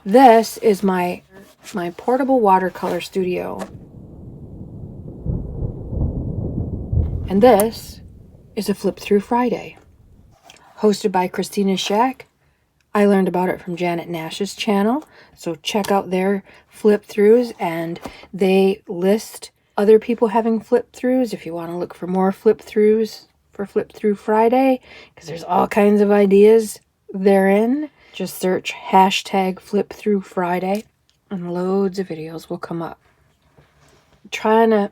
This is my portable watercolor studio. And this is a Flip Through Friday, hosted by Christina Shack. I learned about it from Janet Nash's channel, so check out their flip throughs, and they list other people having flip throughs if you want to look for more flip throughs for Flip Through Friday, because there's all kinds of ideas therein. Just search hashtag Flip Through Friday and loads of videos will come up. Trying to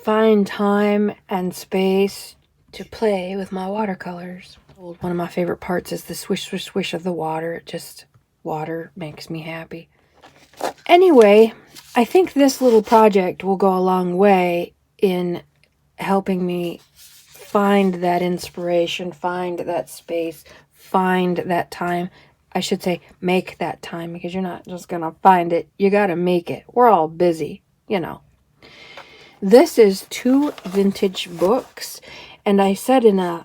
find time and space to play with my watercolors. One of my favorite parts is the swish, swish, swish of the water. Water makes me happy. Anyway, I think this little project will go a long way in helping me find that inspiration, find that space, find that time. I should say make that time, because you're not just going to find it. You got to make it. We're all busy, you know. This is 2 vintage books, and I said in a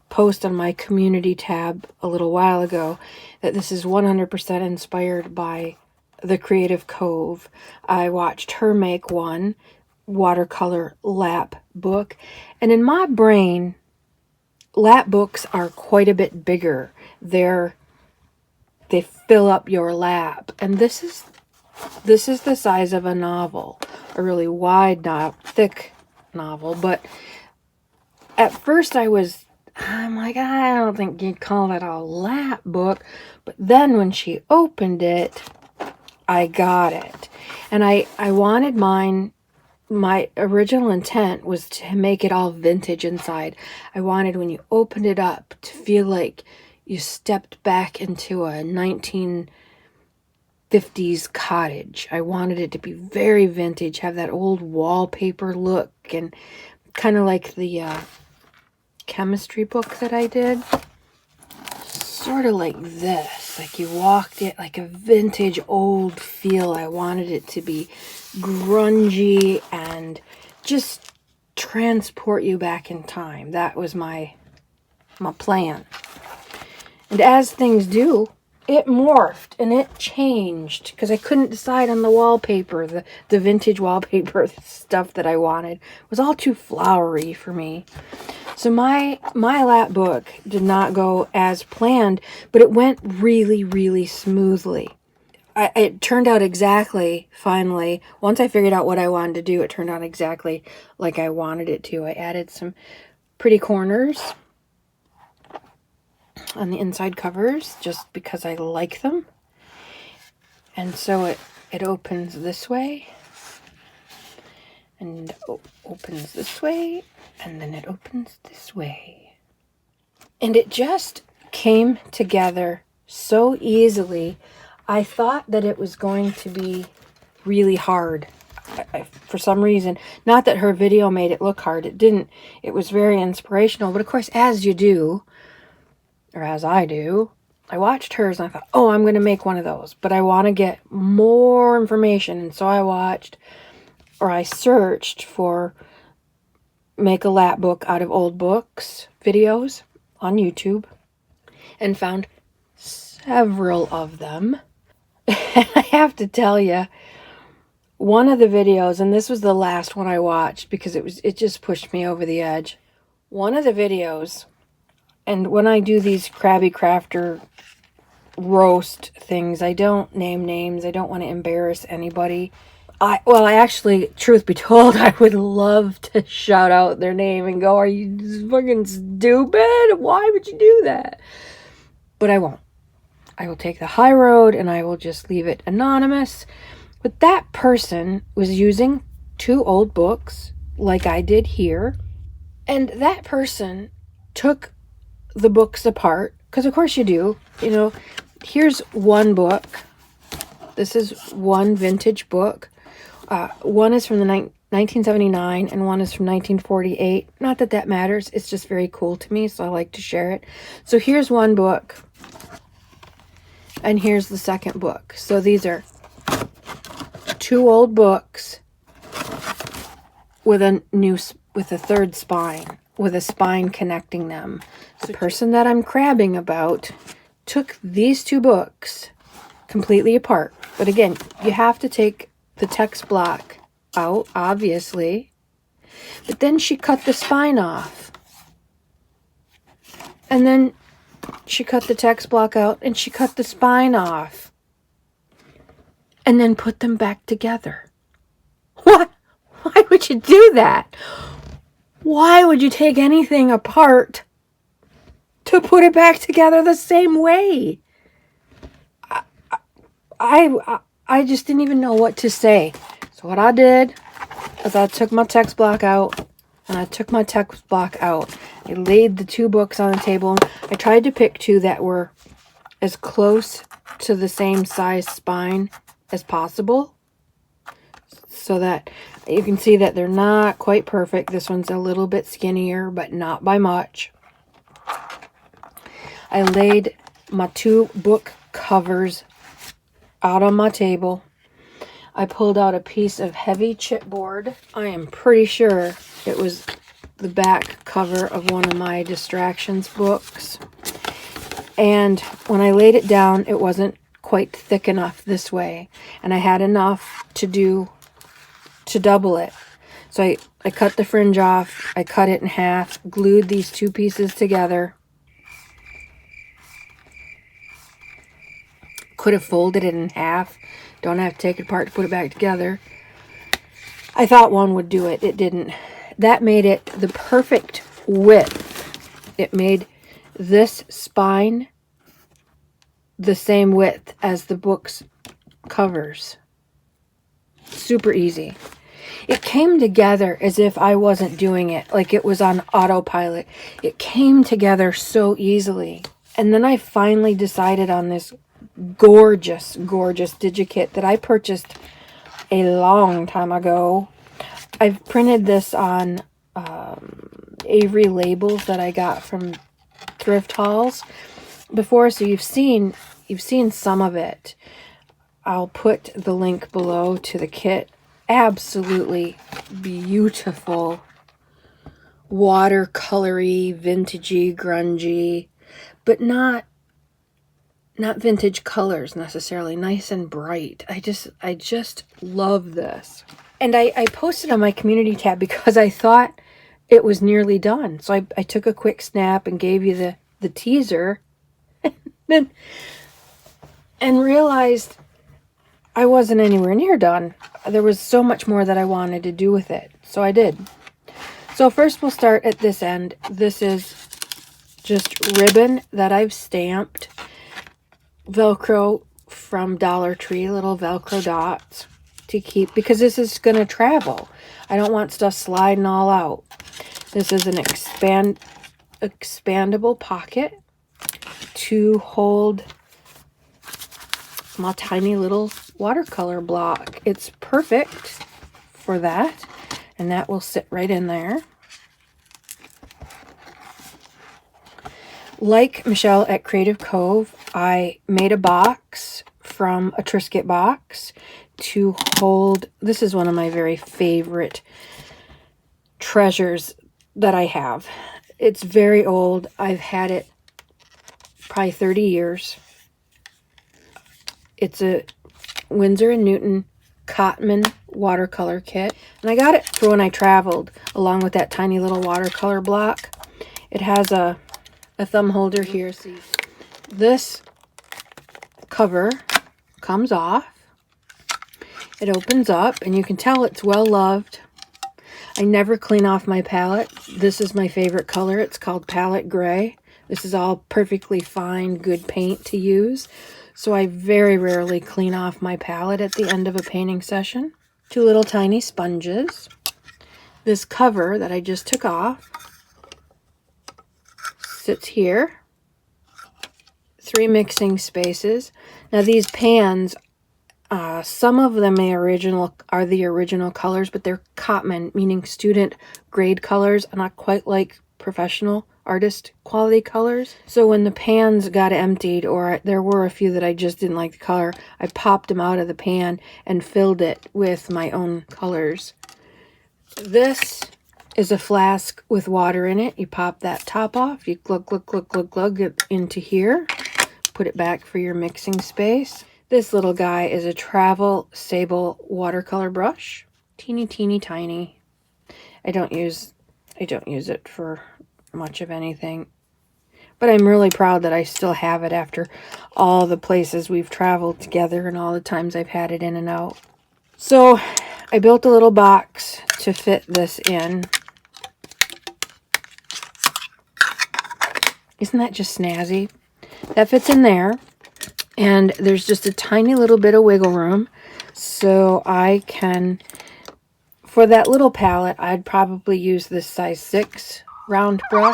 post on my community tab a little while ago that this is 100% inspired by the Creative Cove. I watched her make one, Watercolor Lap Book, and in my brain, lap books are quite a bit bigger. They fill up your lap, and this is the size of a novel, a really wide, thick novel. But at first I'm like, I don't think you'd call that a lap book. But then when she opened it, I got it. And I wanted mine. My original intent was to make it all vintage inside. I wanted, when you opened it up, to feel like you stepped back into a 1950s cottage. I wanted it to be very vintage, have that old wallpaper look, and kind of like the chemistry book that I did. Sort of like this, like you walked it, like a vintage old feel. I wanted it to be grungy and just transport you back in time. That was my plan. And as things do, it morphed and it changed, because I couldn't decide on the wallpaper, the vintage wallpaper stuff that I wanted. It was all too flowery for me. So my lap book did not go as planned, but it went really, really smoothly. It turned out exactly, finally, once I figured out what I wanted to do, it turned out exactly like I wanted it to. I added some pretty corners on the inside covers just because I like them. And so it opens this way, and opens this way, and then it opens this way. And it just came together so easily. I thought that it was going to be really hard. For some reason, not that her video made it look hard. It didn't. It was very inspirational. But of course, as you do, or as I do, I watched hers and I thought, oh, I'm going to make one of those. But I want to get more information. And so I searched for make a lap book out of old books videos on YouTube, and found several of them. And I have to tell you, one of the videos, and this was the last one I watched because it just pushed me over the edge. One of the videos, and when I do these Krabby Crafter roast things, I don't name names. I don't want to embarrass anybody. I actually, truth be told, I would love to shout out their name and go, are you fucking stupid? Why would you do that? But I won't. I will take the high road and I will just leave it anonymous. But that person was using 2 old books like I did here. And that person took the books apart, because of course you do. You know, here's one book. This is one vintage book. One is from the 1979 and one is from 1948. Not that that matters. It's just very cool to me, so I like to share it. So here's one book. And here's the second book. So these are 2 old books with a third spine, with a spine connecting them. The person that I'm crabbing about took these 2 books, completely apart. But again, you have to take the text block out, obviously. But then she cut the spine off. And then she cut the text block out and she cut the spine off. And then put them back together. What? Why would you do that? Why would you take anything apart to put it back together the same way? I just didn't even know what to say. So what I did is I took my text block out, and I took my text block out. I laid the two books on the table. I tried to pick two that were as close to the same size spine as possible, so that you can see that they're not quite perfect. This one's a little bit skinnier, but not by much. I laid my two book covers out on my table. I pulled out a piece of heavy chipboard. I am pretty sure it was the back cover of one of my distractions books. And when I laid it down, it wasn't quite thick enough this way. And I had enough to double it. So I cut the fringe off. I cut it in half, glued these two pieces together. Could have folded it in half. Don't have to take it apart to put it back together. I thought one would do it. It didn't. That made it the perfect width. It made this spine the same width as the book's covers. Super easy. It came together as if I wasn't doing it, like it was on autopilot. It came together so easily. And then I finally decided on this gorgeous, gorgeous digikit that I purchased a long time ago. I've printed this on Avery labels that I got from thrift hauls before, so you've seen some of it. I'll put the link below to the kit. Absolutely beautiful, watercolory, vintagey, grungy, but not vintage colors necessarily. Nice and bright. I just love this. And I posted on my community tab because I thought it was nearly done. So I took a quick snap and gave you the teaser and realized I wasn't anywhere near done. There was so much more that I wanted to do with it. So I did. So first we'll start at this end. This is just ribbon that I've stamped. Velcro from Dollar Tree, little Velcro dots to keep, because this is going to travel. I don't want stuff sliding all out. This is an expandable pocket to hold my tiny little watercolor block. It's perfect for that, and that will sit right in there. Like Michelle at Creative Cove, I made a box from a Triscuit box to hold, this is one of my very favorite treasures that I have. It's very old. I've had it probably 30 years. It's a Winsor & Newton Cotman watercolor kit. And I got it for when I traveled, along with that tiny little watercolor block. It has a thumb holder here. See, this cover comes off. It opens up, and you can tell it's well loved. I never clean off my palette. This is my favorite color. It's called Palette Gray. This is all perfectly fine, good paint to use. So I very rarely clean off my palette at the end of a painting session. Two little tiny sponges. This cover that I just took off sits here. 3 mixing spaces. Now these pans, some of them are the original colors, but they're Cotman, meaning student grade colors, not quite like professional artist quality colors. So when the pans got emptied, or there were a few that I just didn't like the color, I popped them out of the pan and filled it with my own colors. This is a flask with water in it. You pop that top off, you glug it into here, put it back for your mixing space. This little guy is a travel sable watercolor brush. Teeny, teeny, tiny. I don't use it for much of anything. But I'm really proud that I still have it after all the places we've traveled together and all the times I've had it in and out. So I built a little box to fit this in. Isn't that just snazzy? That fits in there. And there's just a tiny little bit of wiggle room. So I can, for that little palette, I'd probably use this size 6 round brush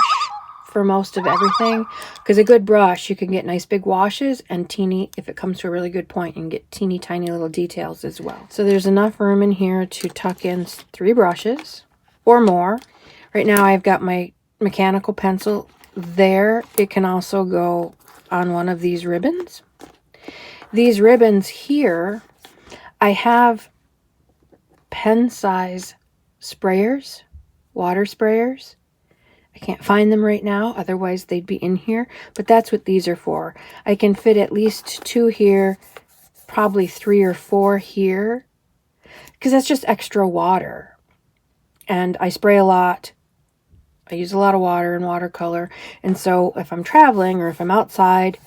for most of everything. Because a good brush, you can get nice big washes and teeny, if it comes to a really good point, you can get teeny tiny little details as well. So there's enough room in here to tuck in 3 brushes or more. Right now I've got my mechanical pencil there. It can also go on one of these ribbons. These ribbons here, I have pen size sprayers, water sprayers. I can't find them right now, otherwise they'd be in here, but that's what these are for. I can fit at least 2 here, probably 3 or 4 here, because that's just extra water. And I spray a lot. I use a lot of water and watercolor, and so if I'm traveling or if I'm outside,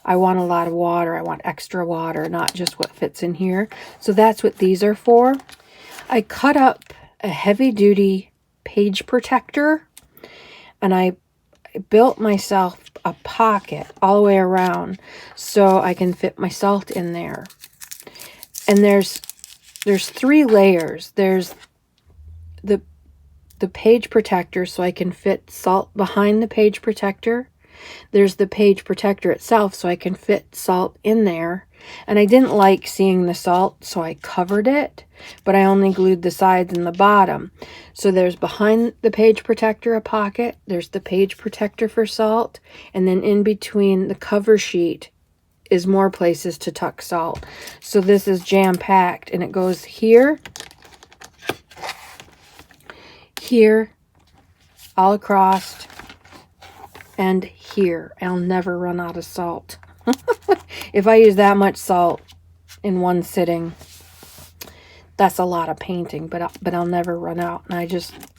I want a lot of water. I want extra water, not just what fits in here. So that's what these are for. I cut up a heavy-duty page protector, and I built myself a pocket all the way around so I can fit my salt in there. And there's 3 layers. There's the page protector, so I can fit salt behind the page protector. There's the page protector itself, so I can fit salt in there. And I didn't like seeing the salt, so I covered it, but I only glued the sides and the bottom. So there's behind the page protector a pocket, there's the page protector for salt, and then in between the cover sheet is more places to tuck salt. So this is jam-packed, and it goes here, here, all across, and here. I'll never run out of salt. If I use that much salt in one sitting, that's a lot of painting, but I'll never run out. And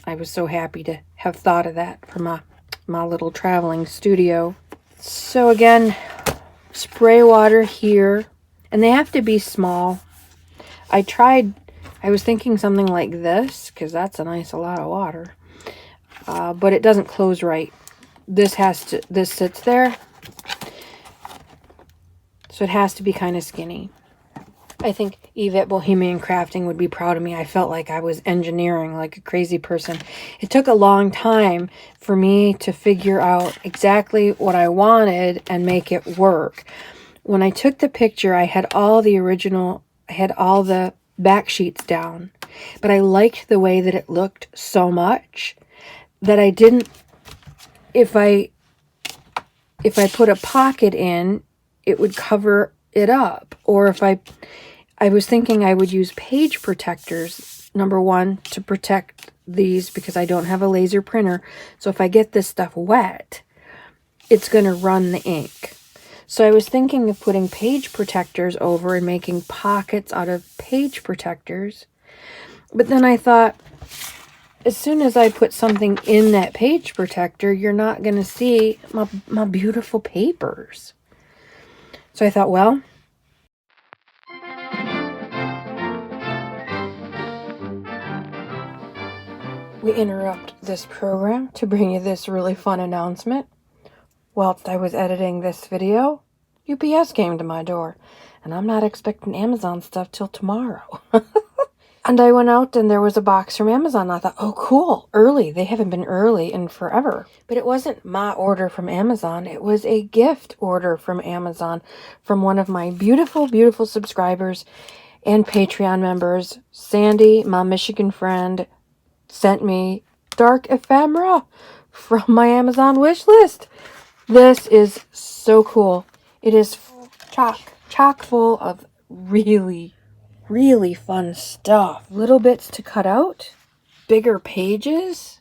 I was so happy to have thought of that for my little traveling studio. So again, spray water here, and they have to be small. I was thinking something like this, because that's a lot of water, but it doesn't close right. This sits there, so it has to be kind of skinny. I think Eve at Bohemian Crafting would be proud of me. I felt like I was engineering like a crazy person. It took a long time for me to figure out exactly what I wanted and make it work. When I took the picture, I had all the back sheets down, but I liked the way that it looked so much that I didn't, if I put a pocket in, it would cover it up. Or if I was thinking I would use page protectors, number one, to protect these because I don't have a laser printer. So if I get this stuff wet, it's going to run the ink. So I was thinking of putting page protectors over and making pockets out of page protectors. But then I thought, as soon as I put something in that page protector, you're not going to see my beautiful papers. So I thought, well, we interrupt this program to bring you this really fun announcement. Whilst I was editing this video, UPS came to my door, and I'm not expecting Amazon stuff till tomorrow. And I went out and there was a box from Amazon. I thought, oh, cool, early. They haven't been early in forever. But it wasn't my order from Amazon. It was a gift order from Amazon from one of my beautiful, beautiful subscribers and Patreon members. Sandy, my Michigan friend, sent me dark ephemera from my Amazon wish list. This is so cool. It is chock full of really fun stuff. Little bits to cut out, bigger pages.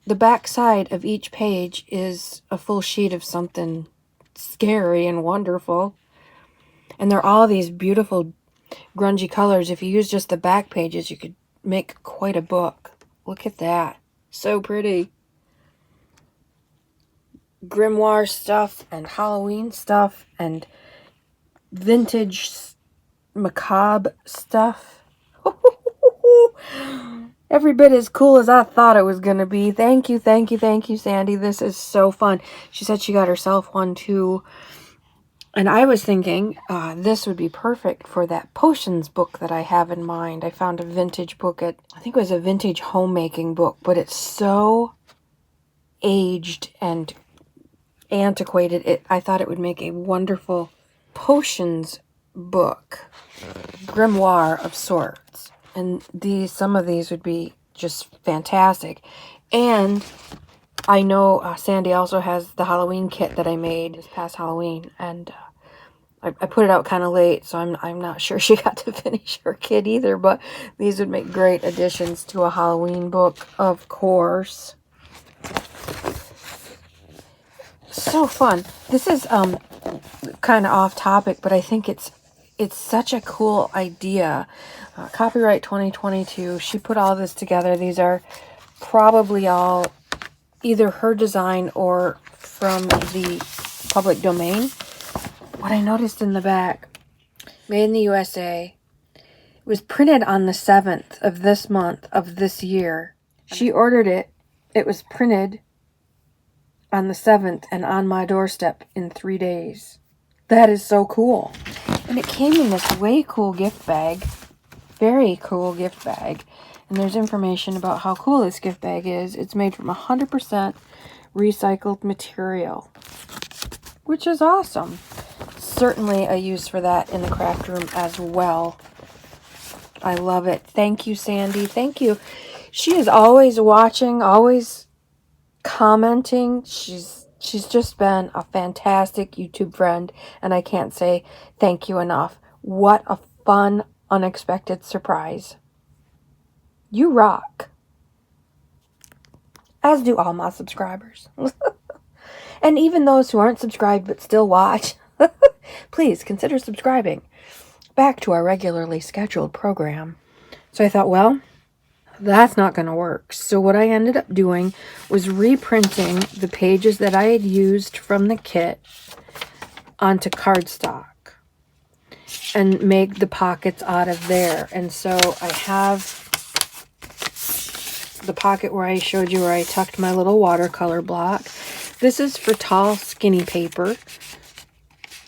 The back side of each page is a full sheet of something scary and wonderful. And they're all these beautiful grungy colors. If you use just the back pages, you could make quite a book. Look at that. So pretty. Grimoire stuff and Halloween stuff and vintage macabre stuff. Every bit as cool as I thought it was going to be. Thank you, thank you, thank you, Sandy. This is so fun. She said she got herself one too. And I was thinking this would be perfect for that potions book that I have in mind. I found a vintage book I think it was a vintage homemaking book, but it's so aged and antiquated. I thought it would make a wonderful potions book, grimoire of sorts. And some of these would be just fantastic. And I know Sandy also has the Halloween kit that I made this past Halloween, and I put it out kind of late, so I'm not sure she got to finish her kit either, but these would make great additions to a Halloween book, of course. So fun. This is kind of off topic, but I think it's such a cool idea. Copyright 2022. She put all this together. These are probably all either her design or from the public domain. What I noticed in the back, made in the USA, it was printed on the 7th of this month of this year. She ordered it. It was printed on the 7th and on my doorstep in 3 days. That is so cool. And it came in this way cool gift bag. Very cool gift bag. And there's information about how cool this gift bag is. It's made from 100% recycled material, which is awesome. Certainly a use for that in the craft room as well. I love it. Thank you, Sandy. Thank you. She is always watching, always commenting. She's just been a fantastic YouTube friend, and I can't say thank you enough. What a fun, unexpected surprise. You rock. As do all my subscribers. And even those who aren't subscribed but still watch, please consider subscribing. Back to our regularly scheduled program. So I thought, well, that's not going to work. So what I ended up doing was reprinting the pages that I had used from the kit onto cardstock and make the pockets out of there. And so I have the pocket where I showed you where I tucked my little watercolor block. This is for tall, skinny paper.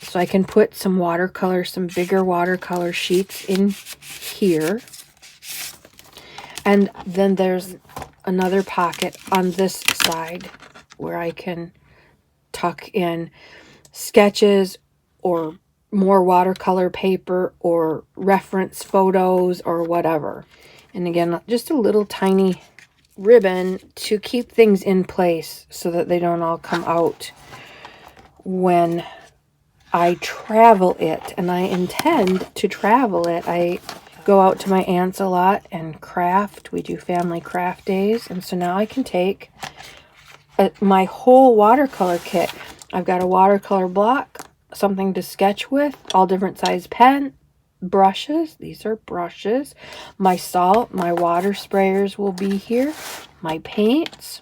So I can put some watercolor, some bigger watercolor sheets in here. And then there's another pocket on this side where I can tuck in sketches or more watercolor paper or reference photos or whatever. And again, just a little tiny ribbon to keep things in place so that they don't all come out when I travel it. And I intend to travel it. I go out to my aunt's a lot and craft. We do family craft days. And so now I can take my whole watercolor kit. I've got a watercolor block, something to sketch with, all different size pen, brushes. These are brushes. My salt, my water sprayers will be here. My paints.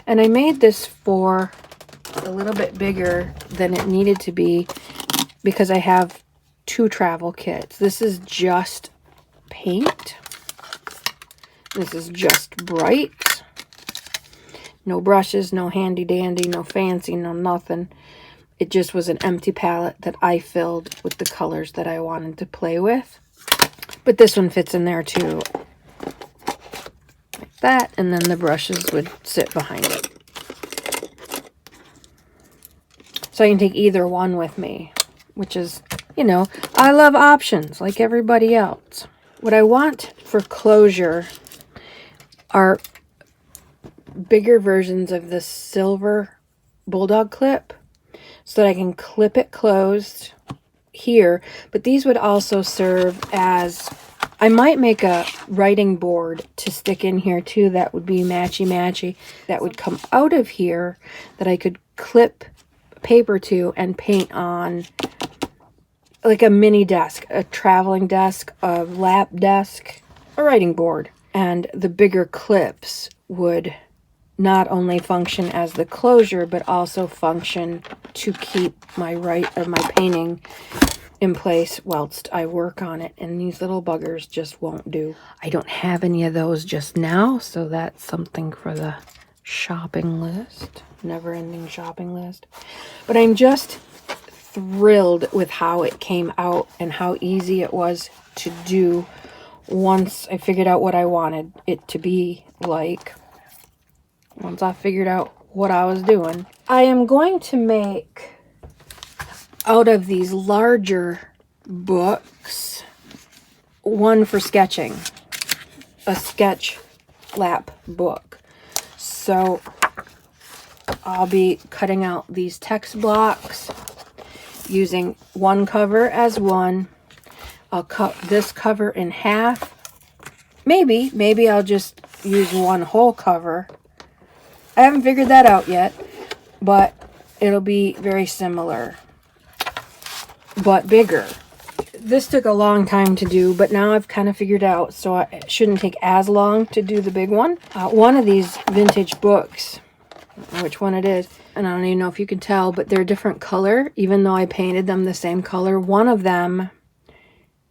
And I made this for a little bit bigger than it needed to be because I have 2 travel kits. This is just paint. This is just bright. No brushes, no handy dandy, no fancy, no nothing. It just was an empty palette that I filled with the colors that I wanted to play with. But this one fits in there too. Like that. And then the brushes would sit behind it. So I can take either one with me, which is, you know, I love options like everybody else. What I want for closure are bigger versions of the silver bulldog clip so that I can clip it closed here. But these would also serve as, I might make a writing board to stick in here too that would be matchy-matchy, that would come out of here that I could clip paper to and paint on like a mini desk, a traveling desk, a lap desk, a writing board. And the bigger clips would not only function as the closure, but also function to keep my painting in place whilst I work on it. And these little buggers just won't do. I don't have any of those just now, so that's something for the shopping list, never-ending shopping list. But I'm just thrilled with how it came out and how easy it was to do once I figured out what I wanted it to be like. Once I figured out what I was doing. I am going to make, out of these larger books, one for sketching. A sketch lap book. So I'll be cutting out these text blocks using one cover as one. I'll cut this cover in half. Maybe I'll just use one whole cover. I haven't figured that out yet, but it'll be very similar, but bigger. This took a long time to do, but now I've kind of figured out, so it shouldn't take as long to do the big one. One of these vintage books, I don't know which one it is, and I don't even know if you can tell, but they're a different color, even though I painted them the same color. One of them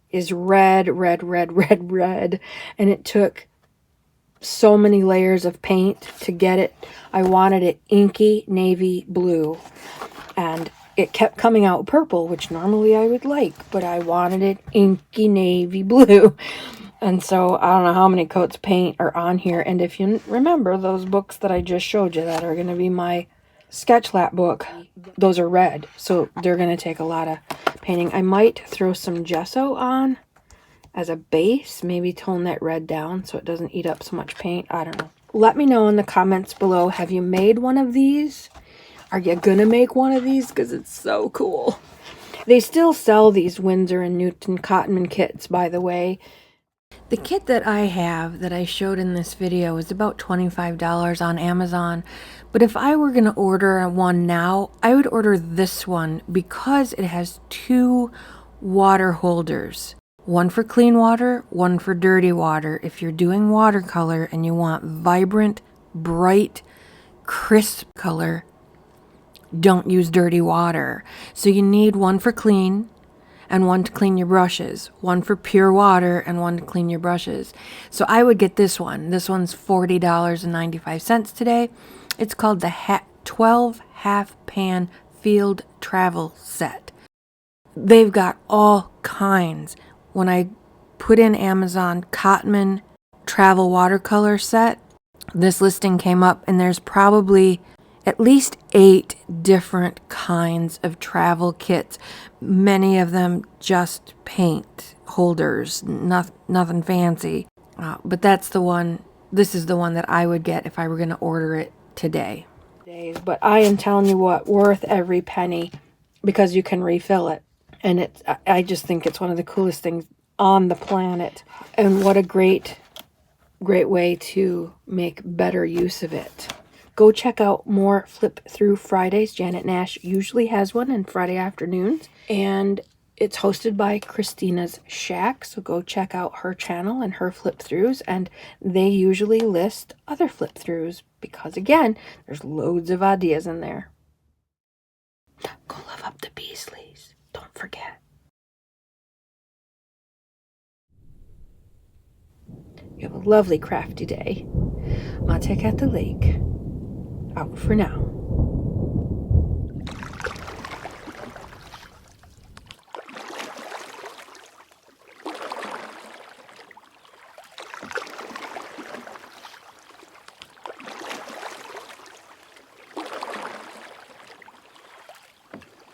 is red, and it took so many layers of paint to get it. I wanted it inky navy blue, and it kept coming out purple, which normally I would like, but I wanted it inky navy blue. And so I don't know how many coats of paint are on here. And if you remember those books that I just showed you that are going to be my sketch lap book, those are red, so they're going to take a lot of painting. I might throw some gesso on as a base, maybe tone that red down so it doesn't eat up so much paint. I don't know. Let me know in the comments below, have you made one of these? Are you gonna make one of these? Because it's so cool. They still sell these Winsor and Newton Cottonman kits, by the way. The kit that I have that I showed in this video is about $25 on Amazon. But if I were gonna order one now, I would order this one because it has two water holders. One for clean water, one for dirty water. If you're doing watercolor and you want vibrant, bright, crisp color, don't use dirty water. So you need one for clean and one to clean your brushes. One for pure water and one to clean your brushes. So I would get this one. This one's $40.95 today. It's called the 12 half pan field travel set. They've got all kinds. When I put in Amazon Cottonman travel watercolor set, this listing came up, and there's probably at least 8 different kinds of travel kits. Many of them just paint holders, nothing fancy. But that's the one, this is the one that I would get if I were going to order it today. But I am telling you what, worth every penny, because you can refill it. And I just think it's one of the coolest things on the planet. And what a great way to make better use of it. Go check out more Flip Through Fridays. Janet Nash usually has one on Friday afternoons. And it's hosted by Christina's Shack. So go check out her channel and her flip throughs. And they usually list other flip throughs because, again, there's loads of ideas in there. Go love up the Beasleys. Don't forget. You have a lovely crafty day. Matek at the lake. Out for now.